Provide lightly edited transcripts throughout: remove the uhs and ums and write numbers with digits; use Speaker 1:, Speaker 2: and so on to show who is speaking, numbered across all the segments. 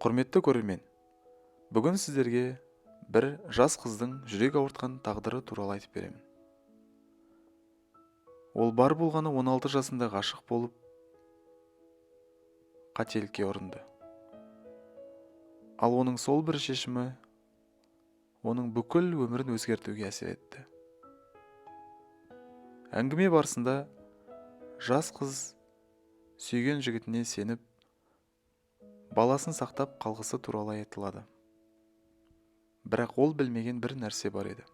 Speaker 1: Құрметті көрермен, бүгін сіздерге бір жас қыздың жүрек ауыртқан тағдыры туралы айтып беремін. Ол бар болғаны 16 жасында ғашық болып, қателікке ұрынды. Ал оның сол бір шешімі оның бүкіл өмірін өзгертуге әсер етті. Әңгіме барысында жас қыз сүйген жігітіне сеніп, баласын сақтап қалғысы туралы айтылады. Бірақ ол білмеген бір нәрсе бар еді.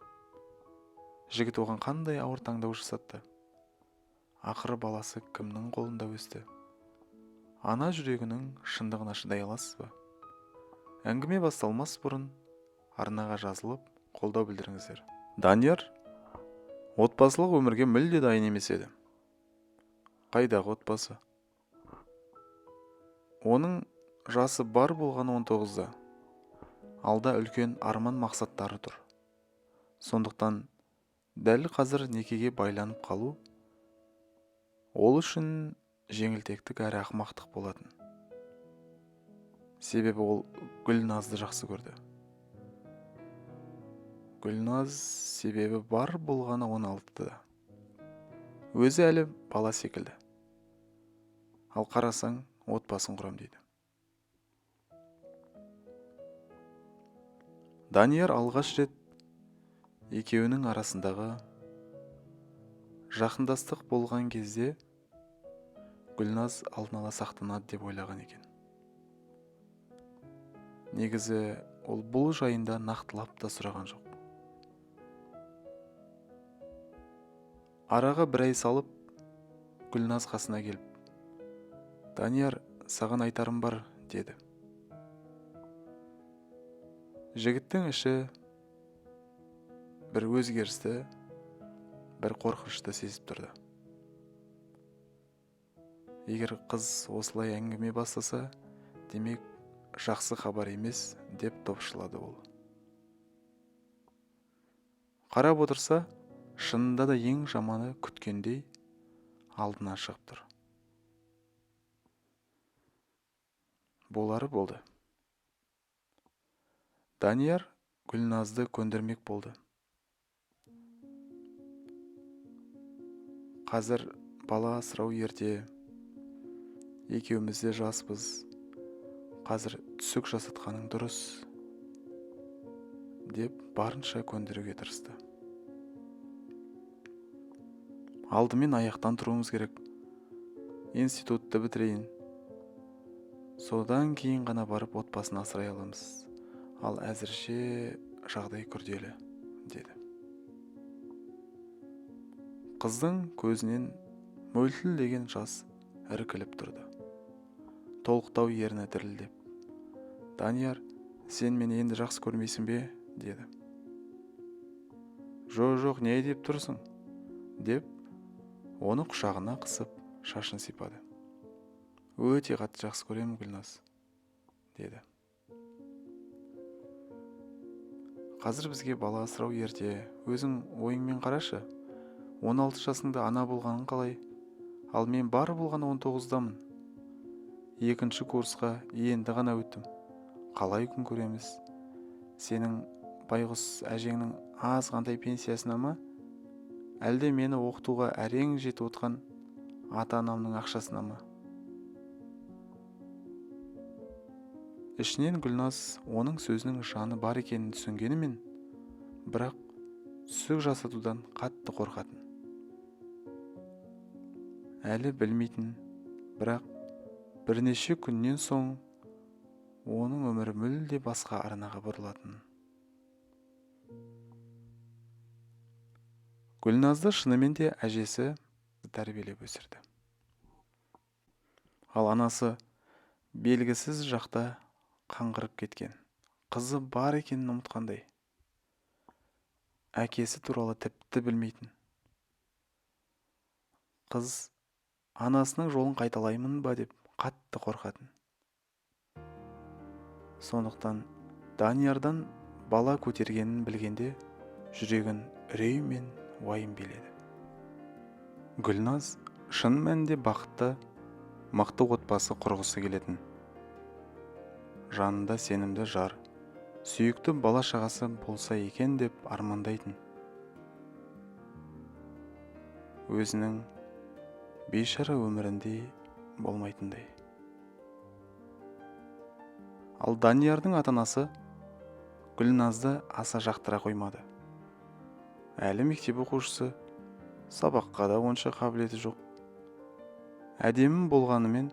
Speaker 1: Жігіт оған қандай ауыр таңдау жасатты. Ақыры баласы кімнің қолында өсті? Ана жүрегінің шындығына шыдай аласыз ба? Әңгіме басталмас бұрын арнаға жазылып, қолдау білдіріңіздер. Данияр отбасылық өмірге мүлде дайын емес еді. Қайдағы отбасы? Оның жасы бар болғаны 19-да. Алда үлкен арман мақсаттары тұр. Сондықтан дәл қазір некеге байланып қалу ол үшін жеңілтектік әрі ақымақтық болатын. Себебі ол Гүлназды жақсы көрді. Гүлназ себебі бар болғаны 16-да. Өзі әлі бала секілді. Ал қарасаң, отбасын құрам дейді. Данияр алғаш рет екеуінің арасындағы жақындастық болған кезде Гүлназ алдын ала сақтанады деп ойлаған екен. Негізі ол бұл жайында нақтылап та сұраған жоқ. Араға бір ай салып, Гүлназ қасына келіп, «Данияр, саған айтарым бар», деді. Жігіттің іші бір өзгерісті, бір қорқынышты сезіп тұрды. Егер қыз осылай әңгіме бастаса, демек жақсы хабар емес, деп топшылады ол. Қарап отырса, шынында да ең жаманы күткендей алдына шығып тұр. Болары болды. Данияр Гүлназды көндірмек болды. Қазір бала асырау ерте, екеуміз де жаспыз, қазір түсік жасатқаның дұрыс, деп барынша көндіруге тырысты. Алдымен аяқтан тұруымыз керек. Институтты бітірейін. Содан кейін ғана барып отбасын асырай аламыз. Ал әзірше жағдай күрделі, деді. Қыздың көзінен мөлтілдеген жас іркіліп тұрды. Толықтау ерні дірілдеп. «Данияр, сен мені енді жақсы көрмейсің бе?» деді. «Жоқ, не деп тұрсың?» деп оны құшағына қысып шашын сипады. «Өте қатты жақсы көремін, Гүлназ», деді. «Қазір бізге бала асырау ерте. Өзің ойыңмен қарашы. 16 жасыңда ана болғаның қалай? Ал мен бар болған 19-дамын. Екінші курсқа енді ғана өттім. Қалай күн көреміз? Сенің байғұс әжеңнің аз қандай пенсиясына ма? Әлде мені оқытуға әрең жетіп отқан ата-анамның ақшасына ма?» Ішінен Гүлназ оның сөзінің жаны бар екенін түсінгенімен, бірақ түсік жасатудан қатты қорқатын. Әлі білмейтін, бірақ бірнеше күннен соң оның өмірі мүлде басқа арнаға бұрылатын. Гүлназды шынымен де әжесі тәрбиелеп өсірді. Ал анасы белгісіз жақта қаңғырып кеткен, қызы бар екенін ұмытқандай. Әкесі туралы тіпті білмейтін. Қыз анасының жолын қайталаймын ба деп қатты қорқатын. Сондықтан Даниярдан бала көтергенін білгенде жүрегін үрей мен уайым биледі. Гүлназ шын мәнінде бақытты, мықты отбасы құрғысы келетін. жанында сенімді жар, сүйікті бала шағасы болса екен деп армандайтын. Өзінің бейшара өмірінде болмайтындай. Ал Даниярдың ата-анасы Гүлназды аса жақтыра қоймады. Әлі мектеп оқушысы, сабаққа да онша қабілеті жоқ. Әдемі болғанымен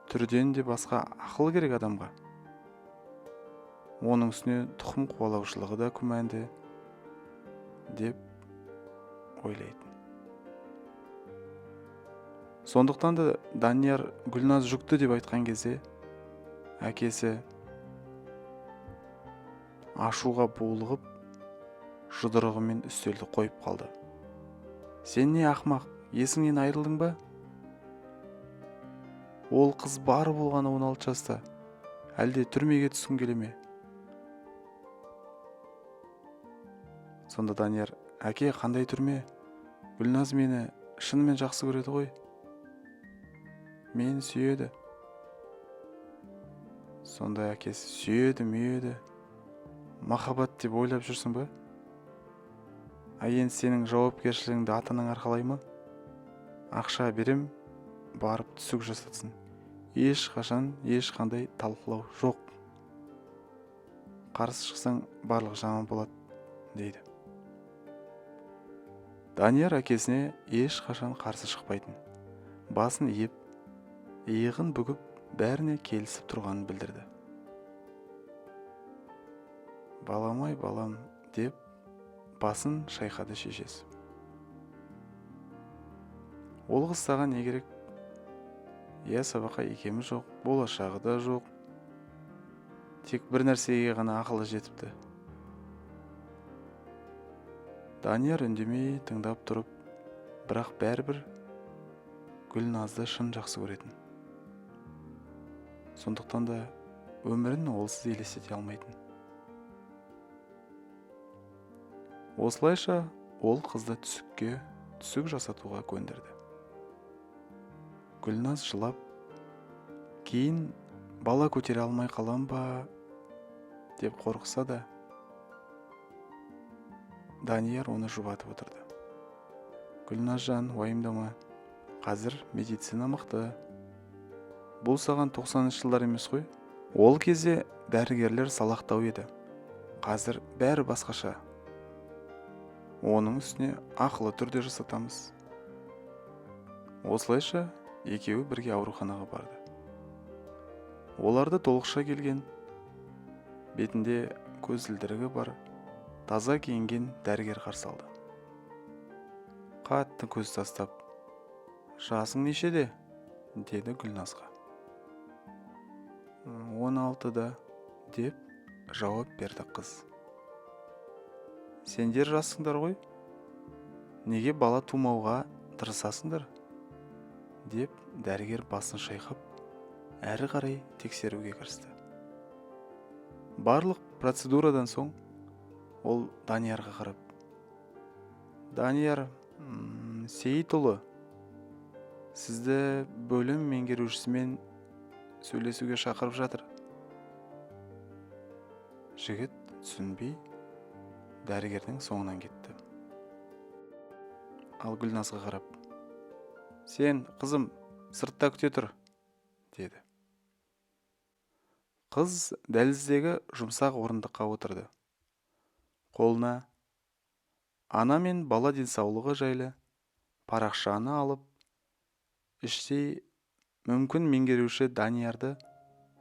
Speaker 1: түрден де басқа ақыл керек адамға. Оның үстіне тұқым қуалаушылығы да күмәнді деп ойлайтын. Сондықтан да Данияр Гүлназ жүкті деп айтқан кезде әкесі ашуға булығып жұдырығымен үстелді қойып қалды. Сен не ақмақ, есіңнен айырылдың ба? Ол қыз бар болғаны 16 жаста. Әлде түрмеге түскің келе ме? Сонда Данияр: әке, қандай түрме? Гүлназ мені шынымен жақсы көреді ғой. Мені сүйеді. Сонда әкесі: сүйеді, мүйеді, махаббат деп ойлап жүрсің ба? Енді сенің жауапкершілігіңді ата-анаң арқалай ма? Ақша берем, барып түсік жасатсын. Ешқашан ешқандай талқылау жоқ. Қарсы шықсаң барлық жаман болады, дейді. Данияр әкесіне ешқашан қарсы шықпайтын. Басын иіп, иығын бүгіп, бәріне келісіп тұрғанын білдірді. Балам-ай, балам, деп басын шайқады шешесі. Ол қыз саған не керек? Я сабаққа икемі жоқ, болашағы да жоқ. Тек бір нәрсеге ғана ақылы жетіпті. Данияр үндемей тыңдап тұрып, бірақ бәрібір Гүлназды шын жақсы көретін. Сондықтан да өмірін олсыз елестете алмайтын. Осылайша ол қызды түсік жасатуға көндірді. Гүлназ жылап, кейін бала көтере алмай қалам ба деп қорықса да, Данияр оны жұбатып отырды. Гүлназжан, уайымдама, қазір медицина мықты. Бұл саған 90-шы жылдар емес қой. Ол кезде дәрігерлер салақтау еді. Қазір бәрі басқаша. Оның үстіне ақылы түрде жасатамыз. Осылайша екеуі бірге ауруханаға барды. Оларды толықша келген, бетінде көзілдірігі бар, таза киінген дәрігер қарсы алды. Қатты көз тастап: жасың нешеде? Деді Гүлназға. 16-да, деп жауап берді қыз. Сендер жассыңдар ғой, неге бала тумауға тырысасыңдар? Деп дәрігер басын шайқап, әрі қарай тексеруге кірісті. Барлық процедурадан соң ол Даниярға қарап: Данияр, Сейітұлы, сізді бөлім меңгерушісімен сөйлесуге шақырып жатыр. Жігіт түсінбей дәрігердің соңынан кетті. Ал Гүлназға қарап: сен, қызым, сыртта күте тұр, деді. Қыз дәліздегі жұмсақ орындыққа отырды. Қолына ана мен бала денсаулығы жайлы парақшаны алып, іштей мүмкін меңгеруші Даниярды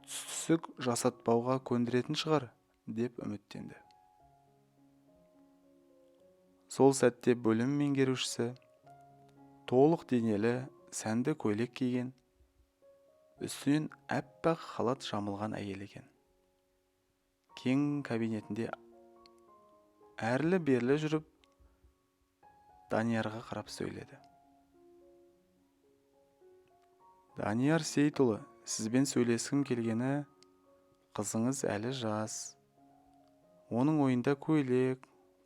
Speaker 1: түсік жасатпауға көндіретін шығар, деп үміттенді. Сол сәтте бөлім меңгерушісі толық денелі, сәнді көйлек киген, үстінен әппақ халат жамылған әйел екен. Кең кабинетінде әрлі-берлі жүріп, Даниярға қарап сөйледі. Данияр Сейітұлы, сізбен сөйлескім келгені, қызыңыз әлі жас. Оның ойында көйлек,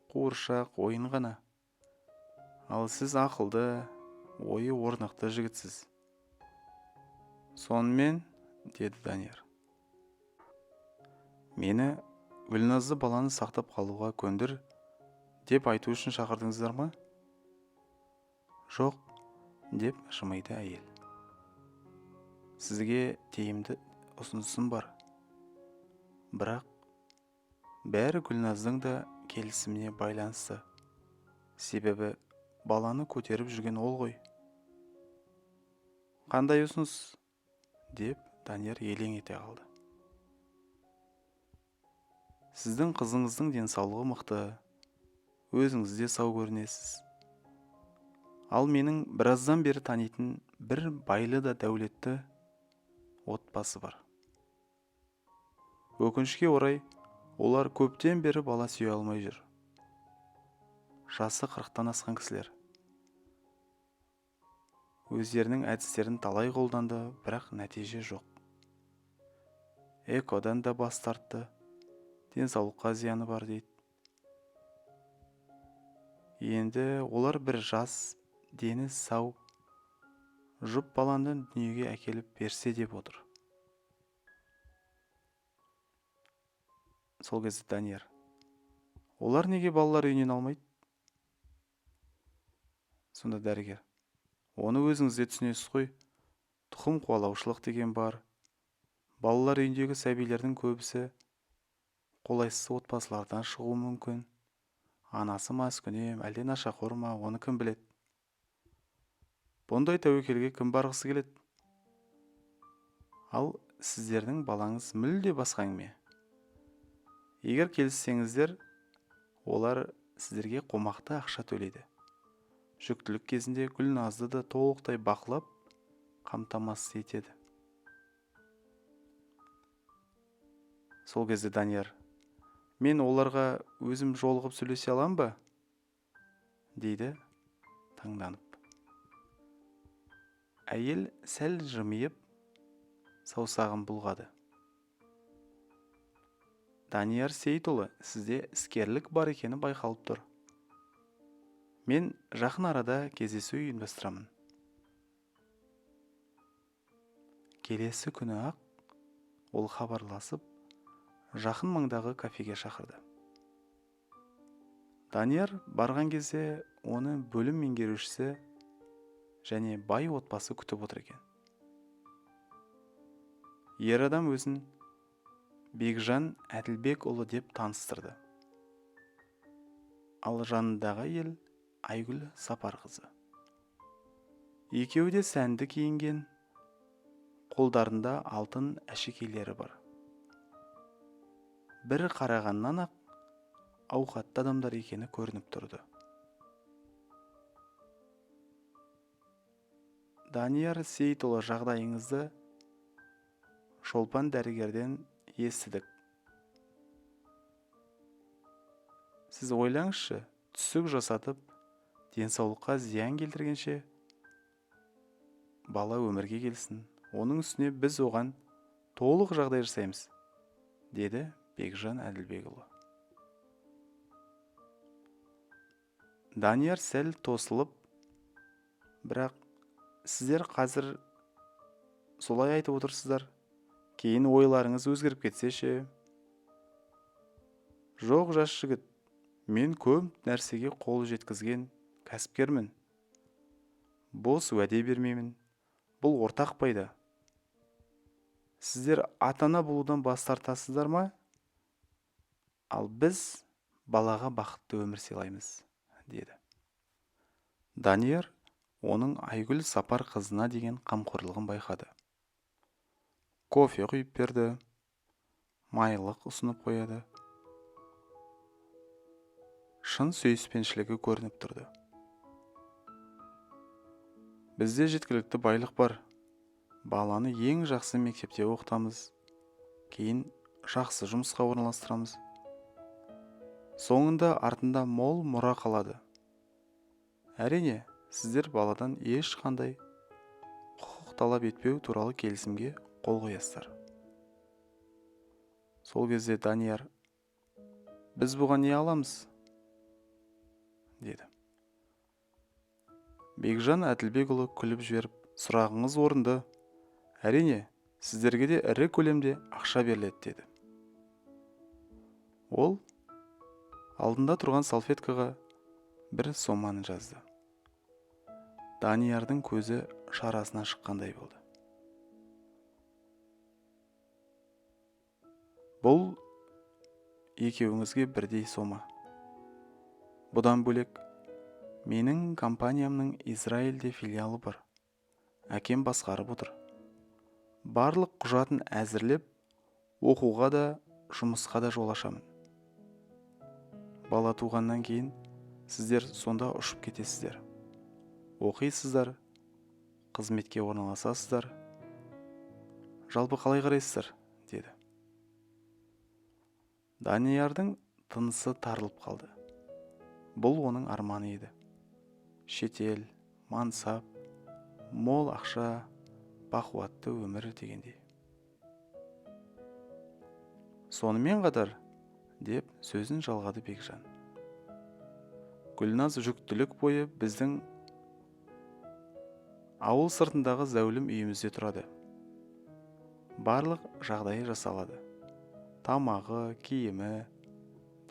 Speaker 1: қуыршақ, ойын ғана. Ал сіз ақылды, ойы орнықты жігітсіз. Сонымен, деді Данияр. Мені Гүлназды баланы сақтап қалуға көндір деп айту үшін шақырдыңыздар ма? Жоқ, деп жымиды әйел. Сізге тиімді ұсынысым бар. Бірақ бәрі Гүлназдың да келісіміне байланысты. Себебі баланы көтеріп жүрген ол ғой. Қандай ұсыныс? Деп Данияр елең ете қалды. Сіздің қызыңыздың денсаулығы мықты, өзіңіз де сау көрінесіз. Ал менің біраздан бері танитын бір байлы да дәулетті отбасы бар. Өкінішке орай, олар көптен бері бала сүйе алмай жүр. Жасы 40-тан асқан кісілер. Өздерінің әдістерін талай қолданды, бірақ нәтиже жоқ. Экодан да бас тартты, денсаулыққа зияны бар дейді. Енді олар бір жас, дені сау, жұп баланы дүниеге әкеліп берсе деп отыр. Сол кезде Данияр: олар неге балалар үйінен алмайды? Сонда дәрігер: оны өзіңіз де түсінесіз ғой, тұқым қуалаушылық деген бар. Балалар үйіндегі сәбилердің көбісі қолайсыз отбасылардан шығуы мүмкін. Анасы маскүнем, әлде нашақор ма, оны кім біледі? Бұндай тәуекелге кім барғысы келеді? Ал сіздердің балаңыз мүлде басқа әңгіме. Егер келіссеңіздер, олар сіздерге қомақты ақша төлейді. Жүктілік кезінде Гүлназды да толықтай бақылап, қамтамасыз етеді. Сол кезде Данияр: мен оларға өзім жолығып сөйлесе алам ба? Дейді таңданып. Әйел сәл жымиып, саусағын бұлғады. Данияр Сейітұлы, сізде іскерлік бар екені байқалып тұр. Мен жақын арада кездесу ұйымдастырамын. Келесі күні ақ ол хабарласып, жақын маңдағы кафеге шақырды. Данияр барған кезде оны бөлім меңгерушісі және бай отбасы күтіп отыр екен. Ер адам өзін Бекжан Әділбекұлы деп таныстырды. Ал жанындағы әйел Айгүл Сапарқызы. Екеуі де сәнді киінген, қолдарында алтын әшекейлері бар. Бір қарағаннан ақ ауқатты адамдар екені көрініп тұрды. Данияр Сейітұлы, жағдайыңызды Шолпан дәрігерден естідік. Сіз ойлаңызшы, түсік жасатып, денсаулыққа зиян келтіргенше бала өмірге келсін. Оның үстіне біз оған толық жағдай жасаймыз, деді Бекжан Әділбекұлы. Данияр сәл тосылып: бірақ сіздер қазір солай айтып отырсыздар, кейін ойларыңыз өзгеріп кетсе ше? Жоқ, жас жігіт, мен көп нәрсеге қол жеткізген кәсіпкермін. Бос уәде бермеймін. Бұл ортақ пайда. Сіздер ата-ана болудан бас тартасыздар ма? Ал біз балаға бақытты өмір сыйлаймыз, деді. Данияр оның Айгүл Сапар қызына деген қамқорлығын байқады. Кофе құйып берді, майлық ұсынып қояды. Шын сүйіспеншілігі көрініп тұрды. Бізде жеткілікті байлық бар. Баланы ең жақсы мектепте оқытамыз. Кейін жақсы жұмысқа орналастырамыз. Соңында артында мол мұра қалады. Әрине, сіздер баладан ешқандай құқық талап етпеу туралы келісімге қол қоясыздар. Сол кезде Данияр: біз бұған не аламыз? деді. Бекжан Әділбекұлы күліп жіберіп: сұрағыңыз орынды. Әрине, сіздерге де ірі көлемде ақша беріледі, деді. Ол алдында тұрған салфеткаға бір соманы жазды. Даниярдың көзі шарасына шыққандай болды. Бұл екеуіңізге бірдей сома. Бұдан бөлек, менің компаниямның Израильде филиалы бар. Әкем басқарып отыр. Барлық құжатын әзірлеп, оқуға да, жұмысқа да жол ашамын. Бала туғаннан кейін сіздер сонда ұшып кетесіздер. Оқисыздар, қызметке орналасасыздар. Жалпы қалай қарайсыздар? Деді. Даниярдың тынысы тарылып қалды. Бұл оның арманы еді. Шетел, мансап, мол ақша, бақуатты өмір дегендей. Сонымен қатар, деп сөзін жалғады Бекжан. Гүлназ жүктілік бойы біздің ауыл сыртындағы зәулім үйімізде тұрады. Барлық жағдайы жасалады. Тамағы, киімі,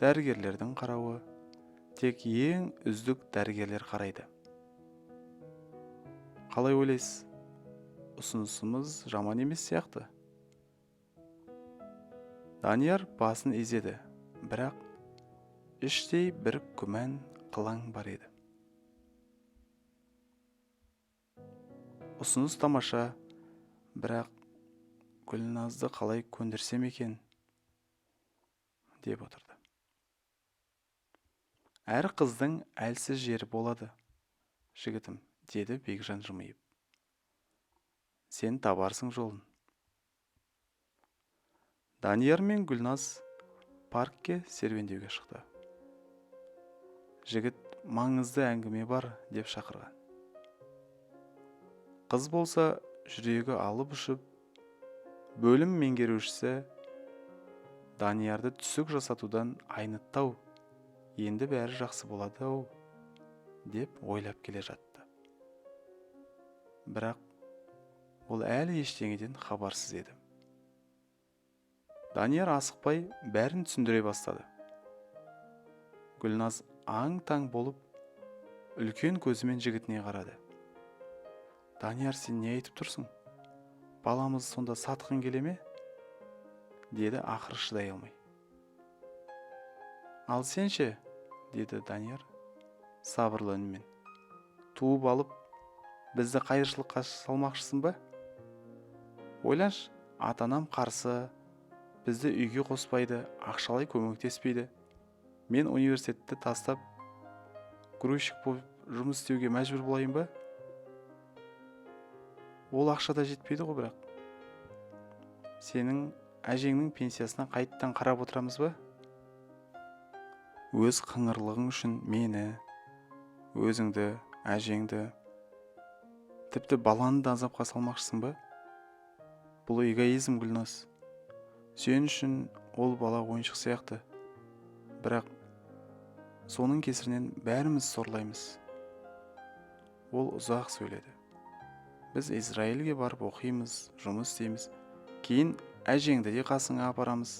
Speaker 1: дәрігерлердің қарауы, тек ең үздік дәрігерлер қарайды. Қалай ойлайсыз? Ұсынысымыз жаман емес сияқты. Данияр басын изеді, бірақ іштей бір күмән қылаң бар еді. Ұсыныс тамаша, бірақ Гүлназды қалай көндірсем екен, деп отырды. Әр қыздың әлсіз жері болады, жігітім, деді Бекжан жымиып. Сен табарсың жолын. Данияр мен Гүлназ паркке серуендеуге шықты. Жігіт маңызды әңгіме бар деп шақырған. Қыз болса жүрегі алып ұшып, бөлім меңгерушісі Даниярды түсік жасатудан айнытты-ау, енді бәрі жақсы болады-ау, деп ойлап келе жатты. Бірақ ол әлі ештеңеден хабарсыз еді. Данияр асықпай бәрін түсіндіре бастады. Гүлназ аң-таң болып, үлкен көзімен жігітіне қарады. Данияр, сен не айтып тұрсың? Баламыз сонда сатқың келе ме? Деді ақыры шыдай алмай. Ал сенше, деді Данияр сабырлы үнмен. Туып алып, бізді қайыршылыққа салмақшысың ба? Ойланшы, ата-анам қарсы, бізді үйге қоспайды, ақшалай көмектеспейді. Мен университетті тастап, грузчик болып жұмыс істеуге мәжбүр болайын ба? Ол ақша да жетпейді ғой бірақ. Сенің әжеңнің пенсиясына қайттан қарап отырамыз ба? Өз қыңырлығың үшін мені, өзіңді, әжеңді, тіпті баланы да азапқа салмақшысың ба? Бұл эгоизм, Гүлназ. Сен үшін ол бала ойыншық сияқты. Бірақ соның кесірінен бәріміз сорлаймыз. Ол ұзақ сөйледі. Біз Израильге барып оқимыз, жұмыс істейміз. Кейін әжеңді де қасыңа апарамыз.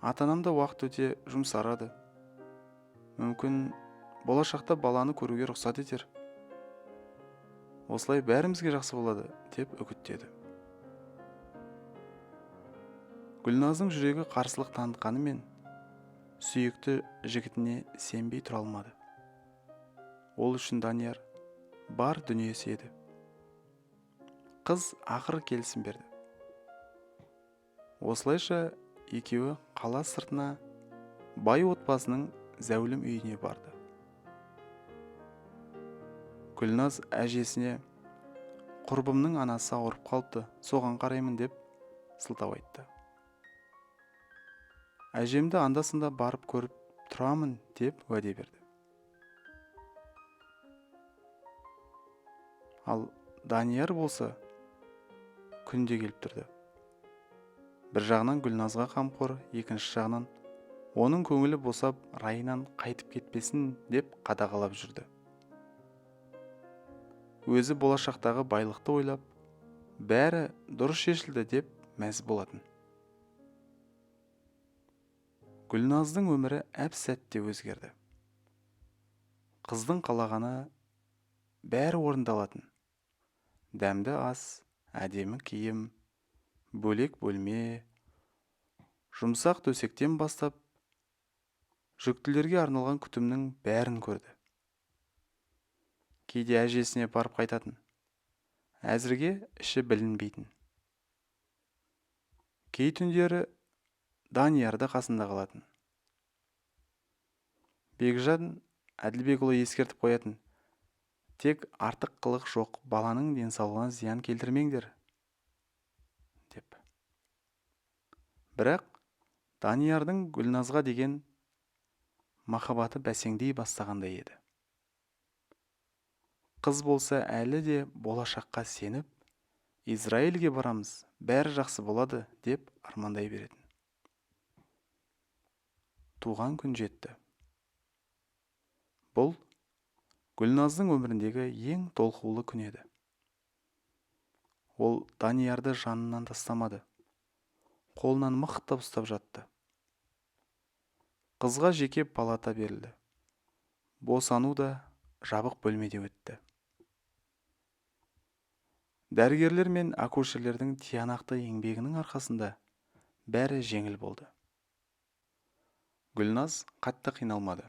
Speaker 1: Ата-анам да уақыт өте жұмсарады. Мүмкін болашақта баланы көруге рұқсат етер. Осылай бәрімізге жақсы болады, деп үгіттеді. Гүлназдың жүрегі қарсылық танытқанымен, сүйікті жігітіне сенбей тұра алмады. Ол үшін Данияр бар дүниесі еді. Қыз ақыры келісім берді. Осылайша екеуі қала сыртына бай отбасының зәулім үйіне барды. Гүлназ әжесіне, құрбымның анасы ауырып қалыпты, соған қараймын деп сылтау айтты. Әжемді анда-санда барып көріп тұрамын деп уәде берді. Ал Данияр болса күнде келіп тұрды. Бір жағынан Гүлназға қамқор, екінші жағынан оның көңілі босап, райынан қайтып кетпесін деп қадағалап жүрді. Өзі болашақтағы байлықты ойлап, бәрі дұрыс шешілді деп мәз болатын. Гүлназдың өмірі әп-сәтте өзгерді. Қыздың қалағаны бәрі орындалатын. Дәмді ас, әдемі киім, бөлек бөлме, жұмсақ төсектен бастап жүктілерге арналған күтімнің бәрін көрді. Кейде әжесіне барып қайтатын. Әзірге іші білінбейтін. Кей түндері Даниярда қасында қалатын. Бекжан Әділбекұлы ескертіп қоятын: тек артық қылық жоқ, баланың денсаулығына зиян келтірмеңдер, деп. Бірақ Даниярдың Гүлназға деген махаббаты бәсеңдей бастағандай еді. Қыз болса әлі де болашаққа сеніп, Израильге барамыз, бәрі жақсы болады, деп армандай беретін. Туған күн жетті. Бұл Гүлназдың өміріндегі ең толқулы күн еді. Ол Даниярды жанынан тастамады. Қолынан мықтап ұстап жатты. Қызға жеке палата берілді. Босану да жабық бөлмеде өтті. Дәрігерлер мен акушерлердің тиянақты еңбегінің арқасында бәрі жеңіл болды. Гүлназ қатты қиналмады.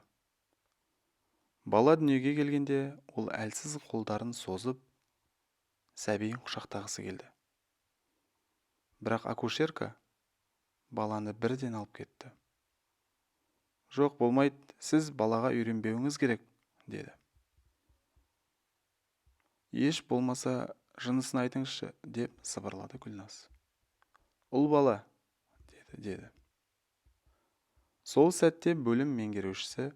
Speaker 1: Бала дүниеге келгенде ол әлсіз қолдарын созып, сәбиін құшақтағысы келді. Бірақ акушерка баланы бірден алып кетті. Жоқ, болмайды, сіз балаға үйренбеуіңіз керек, деді. Еш болмаса жынысын айтыңызшы, деп сыбырлады Гүлназ. Ұл бала, деді. Сол сәтте бөлім меңгерушісі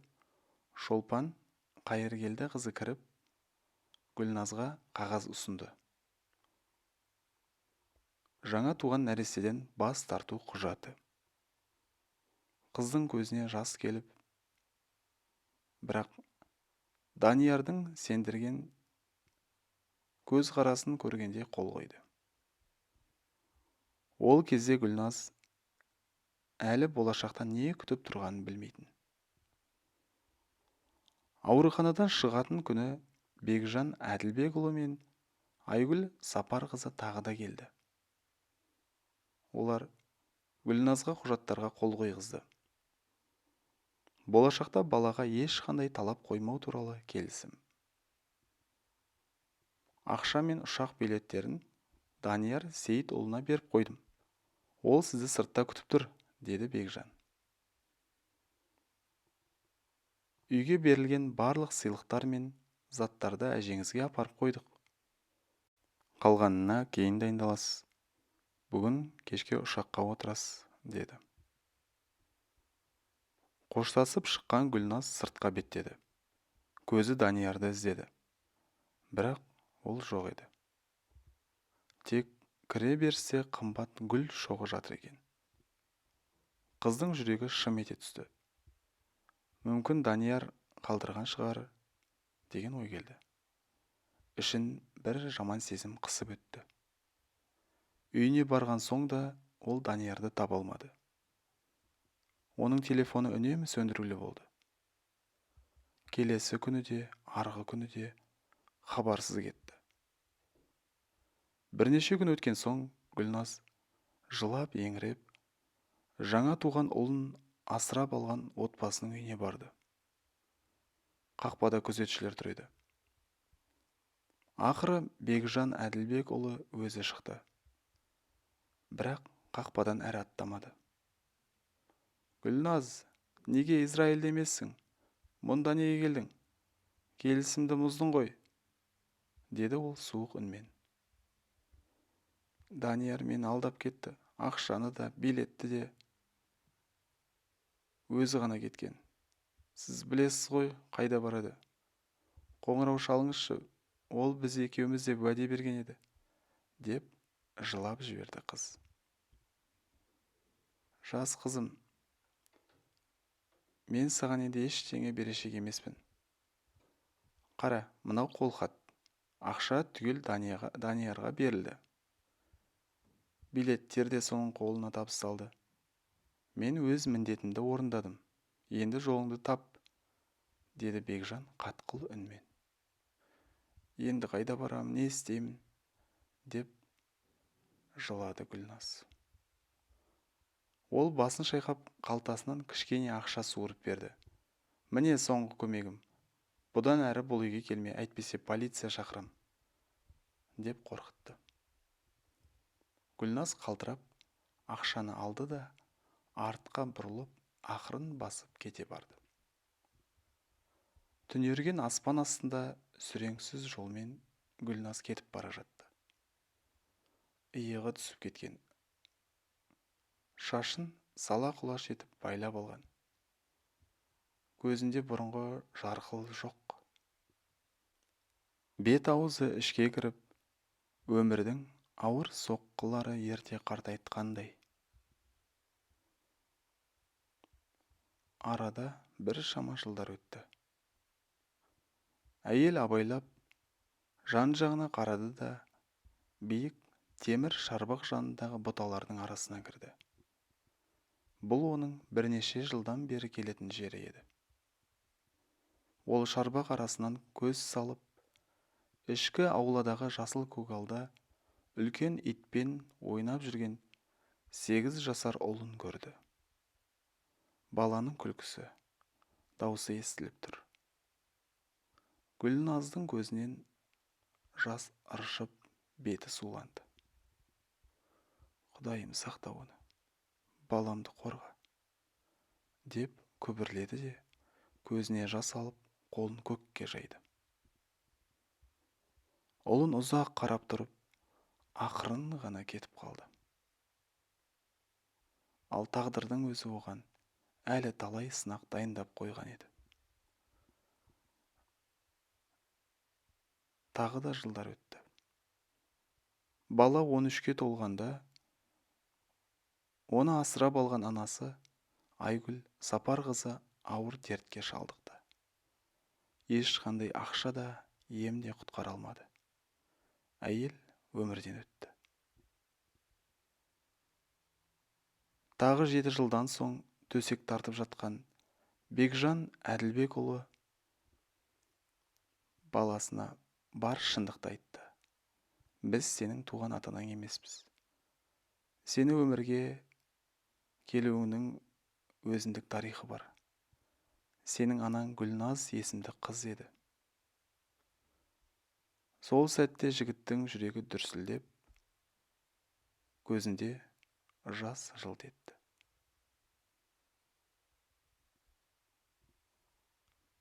Speaker 1: Шолпан Қайыргелді қызы кіріп, Гүлназға қағаз ұсынды. Жаңа туған нәрестеден бас тарту құжаты. Қыздың көзіне жас келіп, бірақ Даниярдың сендірген көз қарасын көргенде қол қойды. Ол кезде Гүлназ әлі болашақта не күтіп тұрғанын білмейтін. Ауруханадан шығатын күні Бекжан Әділбекұлы мен Айгүл Сапарқызы тағы да келді. Олар Гүлназға құжаттарға қол қойғызды. Болашақта балаға ешқандай талап қоймау туралы келісім. Ақша мен ұшақ билеттерін Данияр Сейітұлына беріп қойдым. Ол сізді сыртта күтіп тұр, деді Бекжан. Үйге берілген барлық сыйлықтар мен заттарды әжеңізге апарып қойдық. Қалғанына кейін дайындаласыз. Бүгін кешке ұшаққа отырасыз, деді. Қоштасып шыққан Гүлназ сыртқа беттеді. Көзі Даниярды іздеді. Бірақ ол жоқ еді. Тек кіре берсе қымбат гүл шоғы жатыр екен. Қыздың жүрегі шым ете түсті. Мүмкін Данияр қалдырған шығар, деген ой келді. Ішін бір жаман сезім қысып өтті. Үйіне барған соң да ол Даниярды таба алмады. Оның телефоны үнемі сөндірулі болды. Келесі күні де, арғы күні де хабарсыз кетті. Бірнеше күн өткен соң Гүлназ жылап еңіреп, жаңа туған ұлын асырап алған отбасының үйіне барды. Қақпада күзетшілер тұр еді. Ақыры Бекжан Әділбекұлы өзі шықты. Бірақ қақпадан әрі аттамады. Гүлназ, неге Израильде емессің? Мұнда неге келдің? Келісімді мұздың ғой, деді ол суық үнмен. Данияр мені алдап кетті. Ақшаны да, билетті де өзі ғана кеткен. Сіз білесіз ғой, қайда барады. Қоңырау шалыңызшы, ол біз екеуміз деп уәде берген еді, деп жылап жіберді қыз. Жас қызым, мен саған енді ештеңе берешек емеспін. Қара, мынау қолхат. Ақша түгел Даниярға берілді. Билеттер де соның қолына табысталды. Мен өз міндетімді орындадым. Енді жолыңды тап, деді Бекжан қатқыл үнмен. Енді қайда барам, не істеймін, деп жылады Гүлназ. Ол басын шайқап қалтасынан кішкене ақша суырып берді. Міне соңғы көмегім. Бұдан әрі бұл үйге келме, әйтпесе полиция шақырам, деп қорқытты. Гүлназ қалтырап ақшаны алды да артқа бұрылып ақырын басып кете барды. Түнерген аспан астында сүреңсіз жолмен Гүлназ кетіп бара жатты. Иығы түсіп кеткен. Шашын сала құлаш етіп байлап алған. Көзінде бұрынғы жарқыл жоқ. Бет аузы ішке кіріп, өмірдің ауыр соққылары ерте қартайтқандай. Арада бір шама жылдар өтті. Әйел абайлап жан-жағына қарады да биік темір шарбақ жанындағы бұталардың арасына кірді. Бұл оның бірнеше жылдан бері келетін жері еді. Ол шарбақ арасынан көз салып, ішкі ауладағы жасыл көгалда үлкен итпен ойнап жүрген 8 жасар ұлын көрді. Баланың күлкісі, даусы естіліп тұр. Гүлназдың көзінен жас ыршып, беті суланды. Құдайым сақта оны, баламды қорға, деп күбірледі де, көзіне жас алып, қолын көкке жайды. Ұлын ұзақ қарап тұрып, ақырын ғана кетіп қалды. Ал тағдырдың өзі оған әлі талай сынақ дайындап қойған еді. Тағы да жылдар өтті. Бала 13-ке толғанда, оны асырап алған анасы Айгүл Сапарқызы ауыр дертке шалдықты. Ешқандай ақша да, ем де құтқара алмады. Әйел өмірден өтті. Тағы 7 жылдан соң төсек тартып жатқан Бекжан Әділбекұлы баласына бар шындықты айтты. Біз сенің туған атанаң емеспіз. Сені өмірге келуіңнің өзіндік тарихы бар. Сенің анаң Гүлназ есімді қыз еді. Сол сәтте жігіттің жүрегі дүрсілдеп, көзінде жас жылт етті.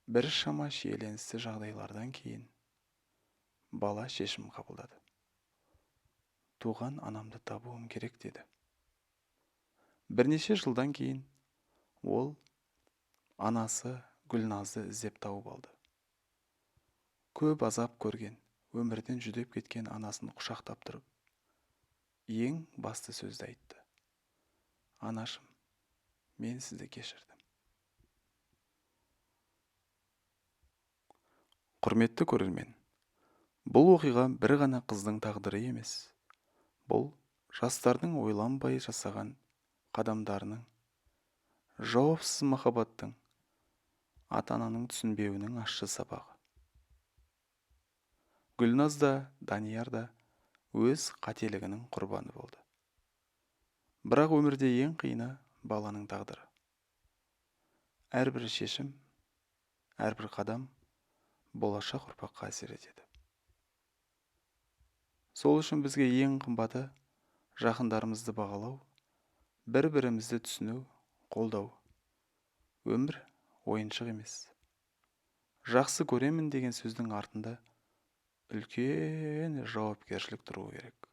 Speaker 1: Бір шама шиеленісті жағдайлардан кейін бала шешім қабылдады. Туған анамды табуым керек деді. Бірнеше жылдан кейін ол анасы Гүлназды іздеп тауып алды. Көп азап көрген, өмірден жүдеп кеткен анасын құшақтап тұрып, ең басты сөзді айтты. Анашым, мен сізді кешірдім. Құрметті көрермен, бұл оқиға бір ғана қыздың тағдыры емес. Бұл жастардың ойланбай жасаған қадамдарының, жауапсыз махаббаттың, ата-ананың түсінбеуінің ащы сабағы. Гүлназ да, Данияр да өз қателігінің құрбаны болды. Бірақ өмірде ең қиыны баланың тағдыры. Әрбір шешім, әрбір қадам болашақ ұрпаққа әсер етеді. Сол үшін бізге ең қымбаты жақындарымызды бағалау, бір-бірімізді түсіну, қолдау. Өмір ойыншық емес. Жақсы көремін деген сөздің артында үлкен жауапкершілік тұруы керек.